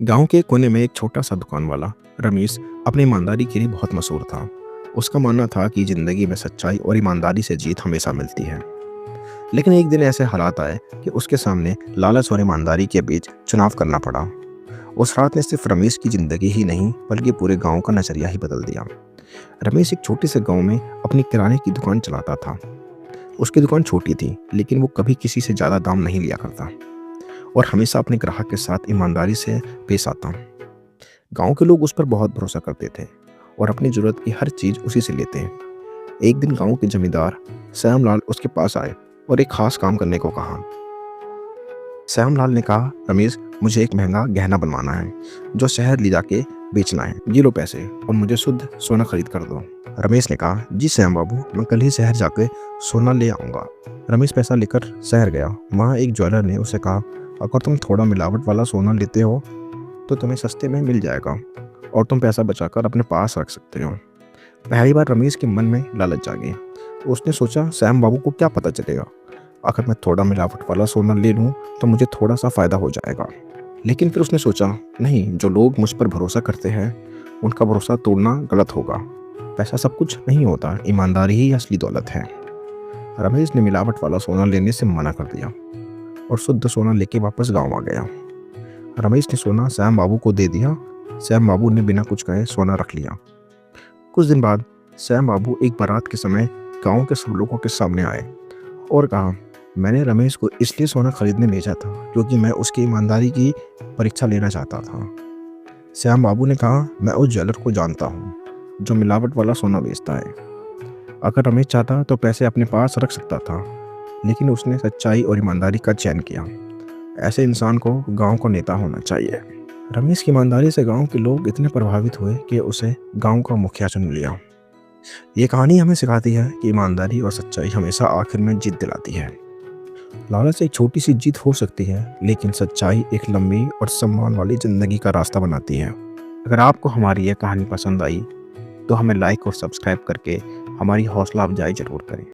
गांव के कोने में एक छोटा सा दुकान वाला रमेश अपनी ईमानदारी के लिए बहुत मशहूर था। उसका मानना था कि जिंदगी में सच्चाई और ईमानदारी से जीत हमेशा मिलती है। लेकिन एक दिन ऐसे हालात आए कि उसके सामने लालच और ईमानदारी के बीच चुनाव करना पड़ा। उस रात ने सिर्फ रमेश की जिंदगी ही नहीं बल्कि पूरे गांव का नजरिया ही बदल दिया। रमेश एक छोटे से गांव में अपनी किराने की दुकान चलाता था। उसकी दुकान छोटी थी लेकिन वो कभी किसी से ज़्यादा दाम नहीं लिया करता और हमेशा अपने ग्राहक के साथ ईमानदारी से पेश आता। गांव के लोग उस पर बहुत भरोसा करते थे और अपनी जरूरत की हर चीज उसी से लेते हैं। एक दिन गांव के जमींदार श्यामलाल उसके पास आए और एक खास काम करने को कहा। श्यामलाल ने कहा, रमेश, मुझे एक महंगा गहना बनवाना है जो शहर ले जाके बेचना है। ये लो पैसे और मुझे शुद्ध सोना खरीद कर दो। रमेश ने कहा, जी श्याम बाबू, मैं कल ही शहर जाके सोना ले आऊँगा। रमेश पैसा लेकर शहर गया। वहाँ एक ज्वेलर ने उसे कहा, अगर तुम थोड़ा मिलावट वाला सोना लेते हो तो तुम्हें सस्ते में मिल जाएगा और तुम पैसा बचाकर अपने पास रख सकते हो। पहली बार रमेश के मन में लालच जागी। उसने सोचा, श्याम बाबू को क्या पता चलेगा, अगर मैं थोड़ा मिलावट वाला सोना ले लूँ तो मुझे थोड़ा सा फ़ायदा हो जाएगा। लेकिन फिर उसने सोचा, नहीं, जो लोग मुझ पर भरोसा करते हैं उनका भरोसा तोड़ना गलत होगा। पैसा सब कुछ नहीं होता, ईमानदारी ही असली दौलत है। रमेश ने मिलावट वाला सोना लेने से मना कर दिया और शुद्ध सोना लेके वापस गाँव आ गया। रमेश ने सोना श्याम बाबू को दे दिया। श्याम बाबू ने बिना कुछ कहे सोना रख लिया। कुछ दिन बाद श्याम बाबू एक बारात के समय गांव के सब लोगों के सामने आए और कहा, मैंने रमेश को इसलिए सोना खरीदने भेजा था क्योंकि मैं उसकी ईमानदारी की परीक्षा लेना चाहता था। श्याम बाबू ने कहा, मैं उस ज्वेलर को जानता हूँ जो मिलावट वाला सोना बेचता है। अगर रमेश चाहता तो पैसे अपने पास रख सकता था, लेकिन उसने सच्चाई और ईमानदारी का चयन किया। ऐसे इंसान को गांव का नेता होना चाहिए। रमेश की ईमानदारी से गांव के लोग इतने प्रभावित हुए कि उसे गांव का मुखिया चुन लिया। ये कहानी हमें सिखाती है कि ईमानदारी और सच्चाई हमेशा आखिर में जीत दिलाती है। लालच एक छोटी सी जीत हो सकती है, लेकिन सच्चाई एक लंबी और सम्मान वाली जिंदगी का रास्ता बनाती है। अगर आपको हमारी यह कहानी पसंद आई तो हमें लाइक और सब्सक्राइब करके हमारी हौसला अफजाई जरूर करें।